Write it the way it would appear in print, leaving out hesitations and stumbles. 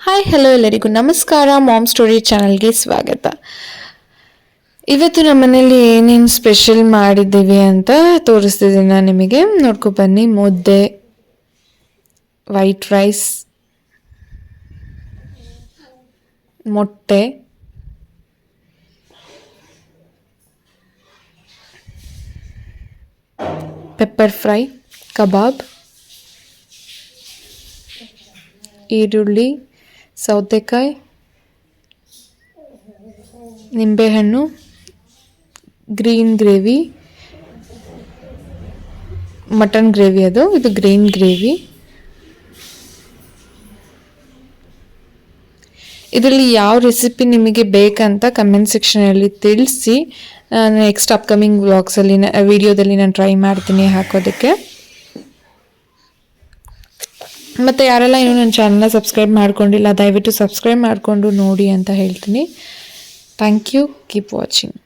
Hi hello ಎಲ್ಲರಿಗೂ ನಮಸ್ಕಾರ. Ma'am story ಚಾನಲ್ಗೆ ಸ್ವಾಗತ. ಇವತ್ತು ನಮ್ಮ ಮನೇಲಿ ಏನೇನು ಸ್ಪೆಷಲ್ ಮಾಡಿದ್ದೀವಿ ಅಂತ ತೋರಿಸ್ತಿದ್ದೀನಿ ನಾನು ನಿಮಗೆ. ನೋಡ್ಕೊ ಬನ್ನಿ. ಮುದ್ದೆ, ವೈಟ್ ರೈಸ್, ಮೊಟ್ಟೆ, ಪೆಪ್ಪರ್ ಫ್ರೈ, ಕಬಾಬ್, ಈರುಳ್ಳಿ, ಸೌತೆಕಾಯಿ, ನಿಂಬೆಹಣ್ಣು, ಗ್ರೀನ್ ಗ್ರೇವಿ, ಮಟನ್ ಗ್ರೇವಿ, ಇದು ಗ್ರೀನ್ ಗ್ರೇವಿ. ಇದರಲ್ಲಿ ಯಾವ ರೆಸಿಪಿ ನಿಮಗೆ ಬೇಕಂತ ಕಮೆಂಟ್ ಸೆಕ್ಷನಲ್ಲಿ ತಿಳಿಸಿ. ನೆಕ್ಸ್ಟ್ ಅಪ್ಕಮಿಂಗ್ ವ್ಲಾಗ್ಸಲ್ಲಿ ವಿಡಿಯೋದಲ್ಲಿ ನಾನು ಟ್ರೈ ಮಾಡ್ತೀನಿ ಹಾಕೋದಕ್ಕೆ. ಮತ್ತು ಯಾರೆಲ್ಲ ಇನ್ನೂ ನನ್ನ ಚಾನಲ್ನ ಸಬ್ಸ್ಕ್ರೈಬ್ ಮಾಡ್ಕೊಂಡಿಲ್ಲ ದಯವಿಟ್ಟು ಸಬ್ಸ್ಕ್ರೈಬ್ ಮಾಡಿಕೊಂಡು ನೋಡಿ ಅಂತ ಹೇಳ್ತೀನಿ. Thank you. Keep watching.